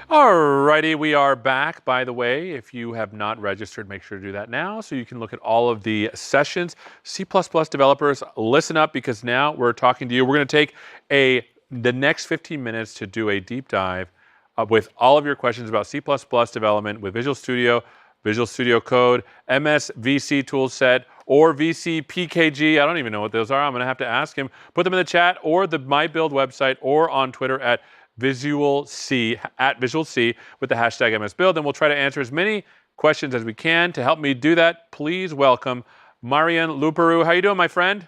Alrighty, we are back. By the way, if you have not registered, make sure to do that now so you can look at all of the sessions. C++ developers, listen up because now we're talking to you. We're going to take the next 15 minutes to do a deep dive with all of your questions about C++ development with Visual Studio, Visual Studio Code, MSVC toolset, or VCPKG. I don't even know what those are. I'm going to have to ask him. Put them in the chat or the MyBuild website or on Twitter at Visual C with the hashtag MSBuild, and we'll try to answer as many questions as we can. To help me do that, please welcome Marian Luperu. How you doing, my friend?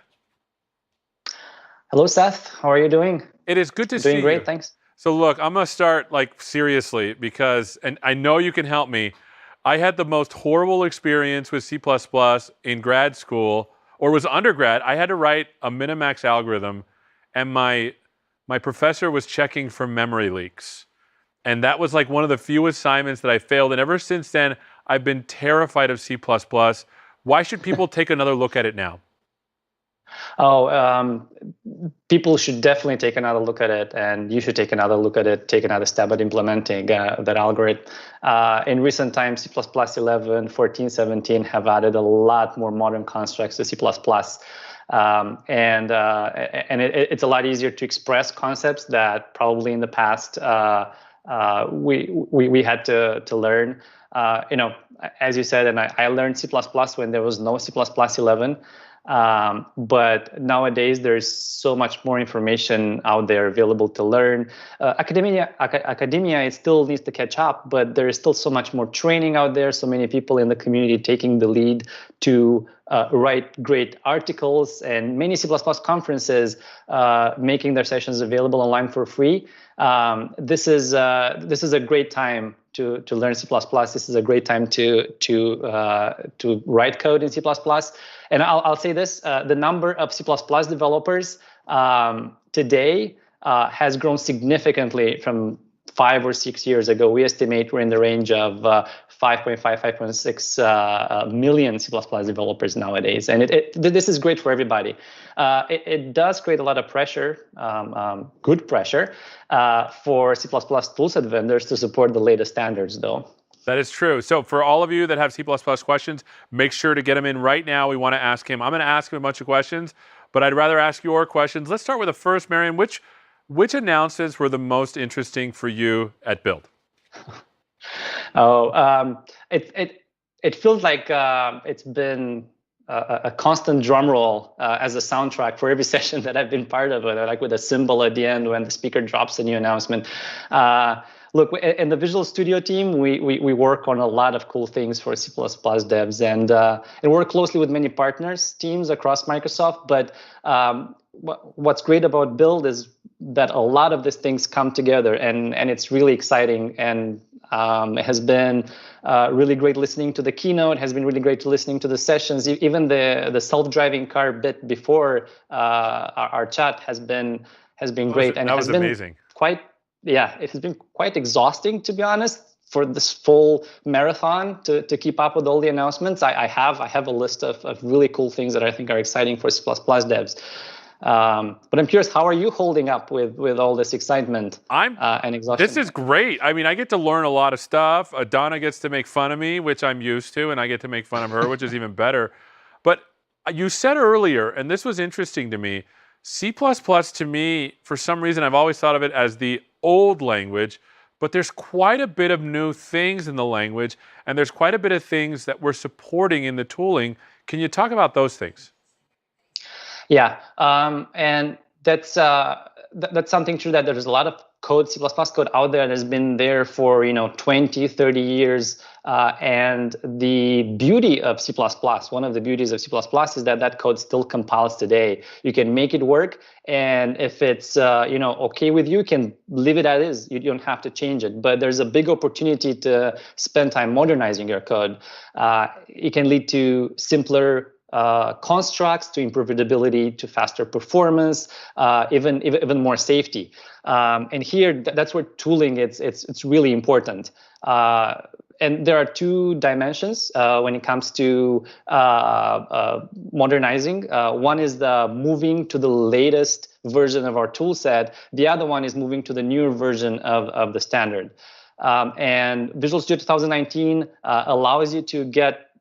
Hello, Seth. How are you doing? It is good to see you. Doing great, thanks. So look, I'm going to start like seriously because, and I know you can help me. I had the most horrible experience with C++ in grad school, or was undergrad. I had to write a Minimax algorithm, and my professor was checking for memory leaks. And that was like one of the few assignments that I failed. And ever since then, I've been terrified of C++. Why should people take another look at it now? People should definitely take another look at it, and you should take another look at it, take another stab at implementing that algorithm. In recent times, C++ 11, 14, 17 have added a lot more modern constructs to C++. It's a lot easier to express concepts that probably in the past we had to learn. As you said, and I learned C++ when there was no C++ 11. But nowadays there's so much more information out there available to learn. Academia it still needs to catch up, but there is still so much more training out there. So many people in the community taking the lead to write great articles, and many C++ conferences making their sessions available online for free. This is a great time to learn C++. This is a great time to write code in C++. And I'll say this: the number of C++ developers today has grown significantly from 5 or 6 years ago. We estimate we're in the range of 5.5, 5.6 million C++ developers nowadays. And this is great for everybody. It does create a lot of pressure, good pressure, for C++ toolset vendors to support the latest standards, though. That is true. So for all of you that have C++ questions, make sure to get them in right now. We want to ask him. I'm going to ask him a bunch of questions, but I'd rather ask your questions. Let's start with the first, Marian. Which announcements were the most interesting for you at Build? It feels like it's been a constant drum roll as a soundtrack for every session that I've been part of, like with a cymbal at the end when the speaker drops a new announcement. Look, in the Visual Studio team, we work on a lot of cool things for C++ devs, and work closely with many partners, teams across Microsoft. But what's great about Build is that a lot of these things come together, and it's really exciting. And it has been really great listening to the keynote. Has been really great listening to the sessions. Even the self-driving car bit before our chat has been great, and that was amazing. It has been quite exhausting, to be honest, for this full marathon to keep up with all the announcements. I have a list of really cool things that I think are exciting for C++ devs. But I'm curious, how are you holding up with all this excitement and exhaustion? This is great. I mean, I get to learn a lot of stuff. Donna gets to make fun of me, which I'm used to, and I get to make fun of her, which is even better. But you said earlier, and this was interesting to me, C++ to me, for some reason, I've always thought of it as the old language, but there's quite a bit of new things in the language, and there's quite a bit of things that we're supporting in the tooling. Can you talk about those things? Yeah, and that's something true, that there's a lot of code, C++ code out there that's been there for 20, 30 years. And the beauty of C++, one of the beauties of C++ is that code still compiles today. You can make it work, and if it's okay with you, you can leave it as is. You don't have to change it. But there's a big opportunity to spend time modernizing your code. It can lead to simpler constructs, to improve readability, to faster performance, even more safety. And here, that's where tooling it's really important. And there are two dimensions when it comes to modernizing. One is the moving to the latest version of our tool set. The other one is moving to the newer version of the standard. And Visual Studio 2019 allows you to get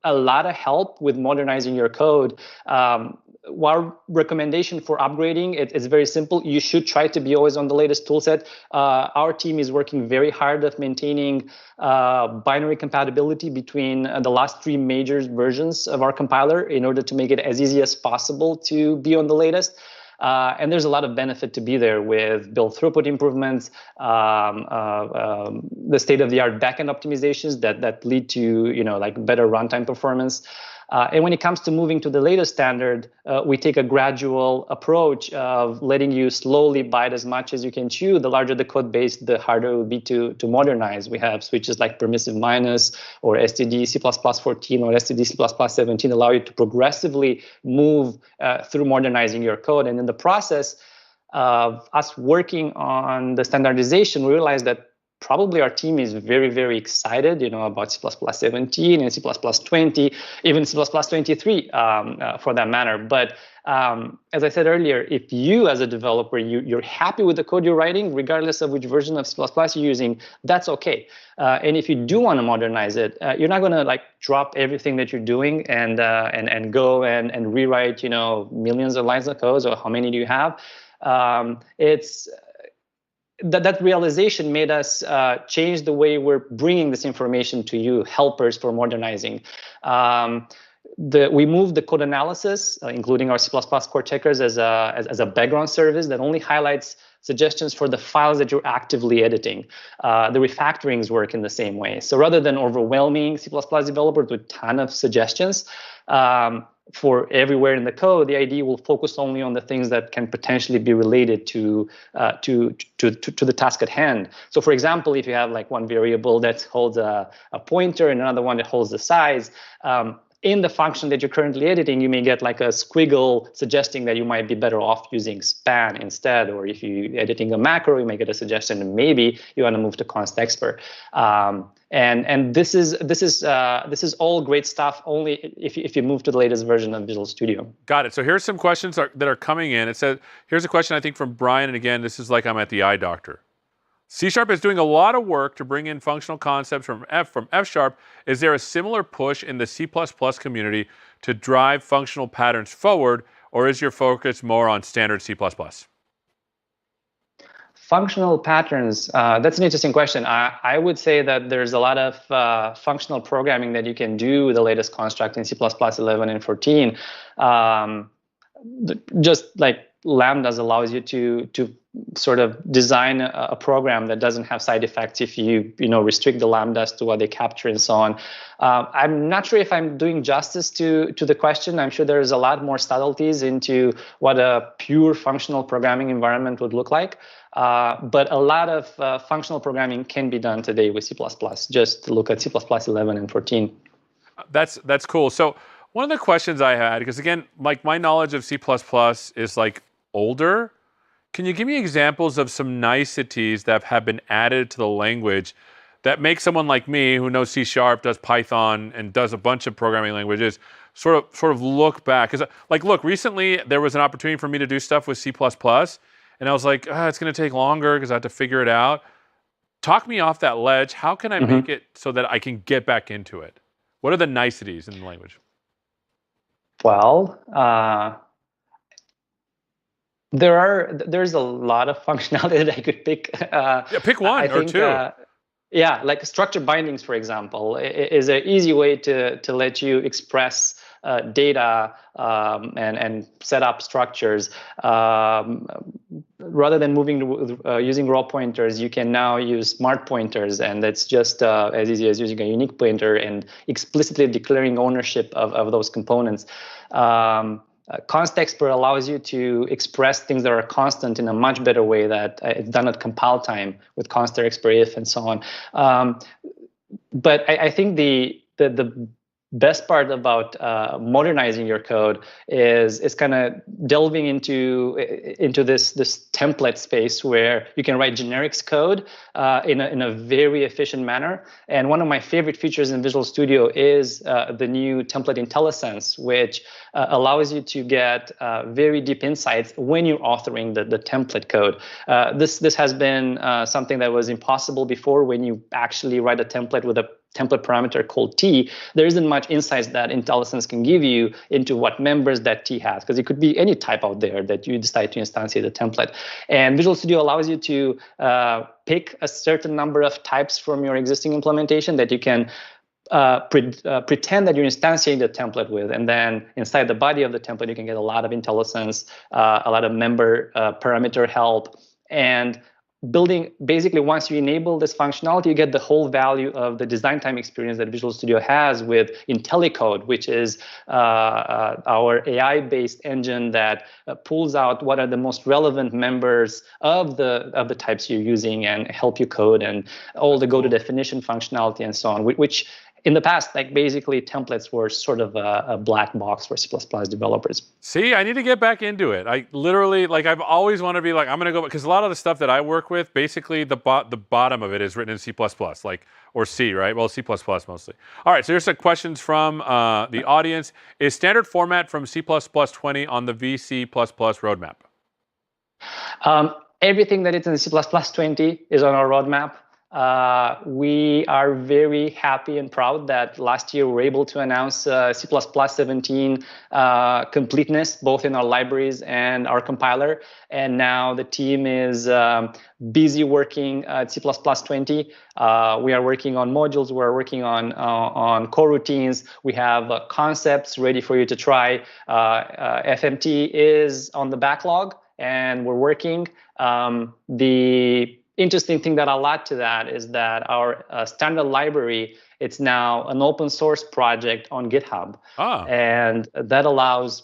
a lot of help with modernizing your code. Our recommendation for upgrading, it's very simple. You should try to be always on the latest toolset. Our team is working very hard at maintaining binary compatibility between the last 3 major versions of our compiler in order to make it as easy as possible to be on the latest. And there's a lot of benefit to be there with build throughput improvements, the state-of-the-art backend optimizations that lead to like better runtime performance. And when it comes to moving to the latest standard, we take a gradual approach of letting you slowly bite as much as you can chew. The larger the code base, the harder it will be to modernize. We have switches like permissive minus or STD C++14 or STD C++17 allow you to progressively move through modernizing your code. And in the process of us working on the standardization, we realized that probably our team is very, very excited, about C++17 and C++20, even C++23 for that matter. But as I said earlier, if you as a developer, you're happy with the code you're writing, regardless of which version of C++ you're using, that's okay. And if you do want to modernize it, you're not going to like drop everything that you're doing and go and rewrite, millions of lines of code, or how many do you have? That realization made us change the way we're bringing this information to you, helpers for modernizing. We moved the code analysis, including our C++ core checkers, as a background service that only highlights suggestions for the files that you're actively editing. The refactorings work in the same way. So rather than overwhelming C++ developers with a ton of suggestions, for everywhere in the code, the IDE will focus only on the things that can potentially be related to the task at hand. So for example, if you have like one variable that holds a pointer and another one that holds the size, in the function that you're currently editing, you may get like a squiggle suggesting that you might be better off using span instead. Or if you're editing a macro, you may get a suggestion that maybe you want to move to const expr. And this is all great stuff. Only if you move to the latest version of Visual Studio. Got it. So here's some questions that are coming in. It says, here's a question I think from Brian, and again, this is like I'm at the eye doctor. C# is doing a lot of work to bring in functional concepts from F#. Is there a similar push in the C++ community to drive functional patterns forward, or is your focus more on standard C++? Functional patterns, that's an interesting question. I would say that there's a lot of functional programming that you can do with the latest construct in C++ 11 and 14. Just like lambdas allows you to sort of design a program that doesn't have side effects if you restrict the lambdas to what they capture and so on. I'm not sure if I'm doing justice to the question. I'm sure there's a lot more subtleties into what a pure functional programming environment would look like. But a lot of functional programming can be done today with C++. Just look at C++ 11 and 14. That's cool. So one of the questions I had, because again, like my knowledge of C++ is like older. Can you give me examples of some niceties that have been added to the language that make someone like me who knows C#, does Python, and does a bunch of programming languages sort of look back? Because look, recently there was an opportunity for me to do stuff with C++, and I was like, it's going to take longer because I have to figure it out. Talk me off that ledge. How can I make it so that I can get back into it? What are the niceties in the language? Well, there's a lot of functionality that I could pick. Pick one or two. Yeah, like structured bindings, for example, is an easy way to let you express data and set up structures. Rather than using raw pointers, you can now use smart pointers, and that's just as easy as using a unique pointer and explicitly declaring ownership of those components. Const expr allows you to express things that are constant in a much better way that it's done at compile time with const expr if and so on. But I think the best part about modernizing your code is kind of delving into this template space where you can write generics code in a very efficient manner. And one of my favorite features in Visual Studio is the new template IntelliSense, which allows you to get very deep insights when you're authoring the template code. This has been something that was impossible before. When you actually write a template with a template parameter called T, there isn't much insights that IntelliSense can give you into what members that T has, because it could be any type out there that you decide to instantiate the template. And Visual Studio allows you to pick a certain number of types from your existing implementation that you can pretend that you're instantiating the template with, and then inside the body of the template, you can get a lot of IntelliSense, a lot of member parameter help, and building, basically, once you enable this functionality, you get the whole value of the design time experience that Visual Studio has with IntelliCode, which is our AI-based engine that pulls out what are the most relevant members of the types you're using and help you code, and all the go-to-definition functionality and so on, which in the past, like basically templates were sort of a black box for C++ developers. See, I need to get back into it. I literally, like, I've always wanted to be like, I'm going to go, because a lot of the stuff that I work with, basically the bottom of it is written in C++, like, or C, right? Well, C++ mostly. All right, so here's some questions from the audience. Is standard format from C++ 20 on the VC++ roadmap? Everything that is in C++ 20 is on our roadmap. We are very happy and proud that last year we were able to announce C++ 17 completeness, both in our libraries and our compiler. And now the team is busy working at C++ 20. We are working on modules. We're working on coroutines. We have concepts ready for you to try. FMT is on the backlog, and we're working. The interesting thing that I'll add to that is that our standard library, it's now an open source project on GitHub. And that allows,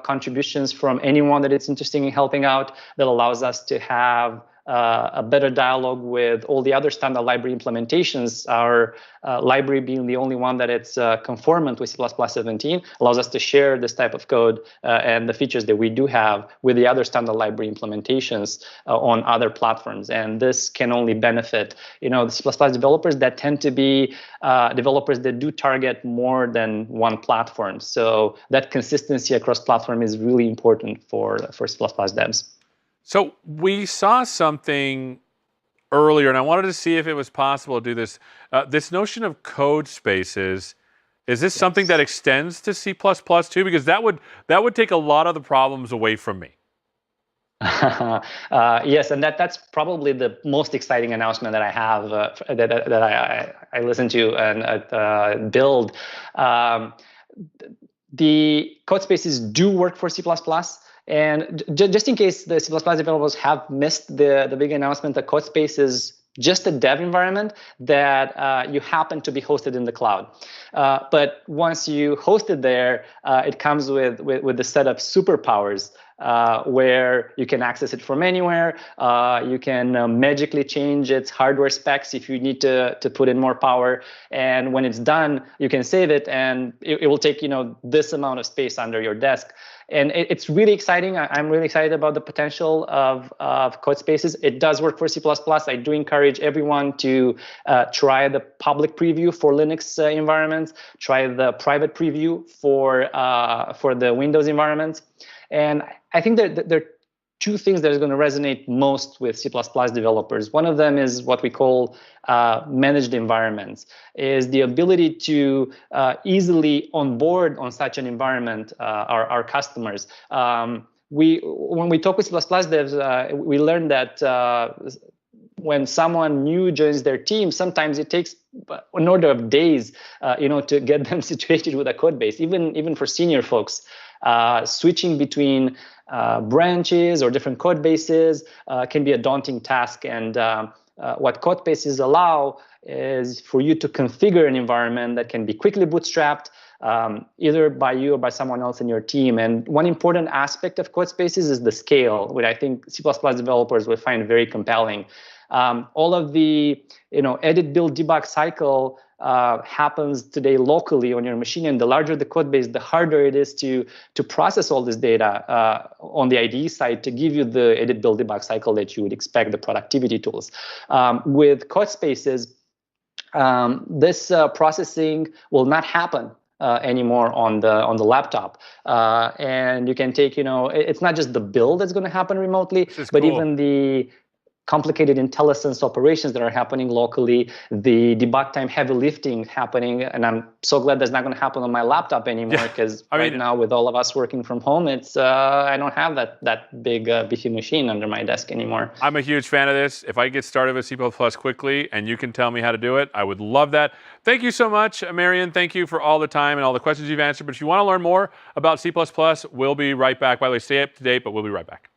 contributions from anyone that is interested in helping out. That allows us to have a better dialogue with all the other standard library implementations. Our library being the only one that it's conformant with C++ 17 allows us to share this type of code and the features that we do have with the other standard library implementations on other platforms. And this can only benefit, the C++ developers that tend to be developers that do target more than one platform. So that consistency across platform is really important for C++ devs. So we saw something earlier, and I wanted to see if it was possible to do this. This notion of Codespaces, is this something that extends to C++ too? Because that would take a lot of the problems away from me. Yes, and that's probably the most exciting announcement that I have that I listen to and build. The Codespaces do work for C++. And just in case the C++ developers have missed the big announcement, that Codespace is just a dev environment that you happen to be hosted in the cloud. But once you host it there, it comes with the set of superpowers where you can access it from anywhere. You can magically change its hardware specs if you need to put in more power. And when it's done, you can save it, and it will take this amount of space under your desk. And it's really exciting. I'm really excited about the potential of Codespaces. It does work for C++. I do encourage everyone to try the public preview for Linux environments, try the private preview for the Windows environments. And I think that there are two things that are going to resonate most with C++ developers. One of them is what we call managed environments, is the ability to easily onboard on such an environment our customers. When we talk with C++ devs, we learned that when someone new joins their team, sometimes it takes an order of days, to get them situated with a code base. Even for senior folks, switching between branches or different code bases can be a daunting task. And what Codepaces allow is for you to configure an environment that can be quickly bootstrapped, either by you or by someone else in your team. And one important aspect of Codespaces is the scale, which I think C++ developers will find very compelling. All of the edit, build, debug cycle happens today locally on your machine, and the larger the code base, the harder it is to process all this data on the IDE side to give you the edit, build, debug cycle that you would expect, the productivity tools. With Codespaces, this processing will not happen anymore on the laptop, and you can take, it's not just the build that's going to happen remotely, but cool. even the complicated IntelliSense operations that are happening locally, the debug time heavy lifting happening, and I'm so glad that's not going to happen on my laptop anymore, because now with all of us working from home, it's I don't have that big beefy machine under my desk anymore. I'm a huge fan of this. If I get started with C++ quickly and you can tell me how to do it, I would love that. Thank you so much, Marian. Thank you for all the time and all the questions you've answered. But if you want to learn more about C++, we'll be right back. By the way, stay up to date, but we'll be right back.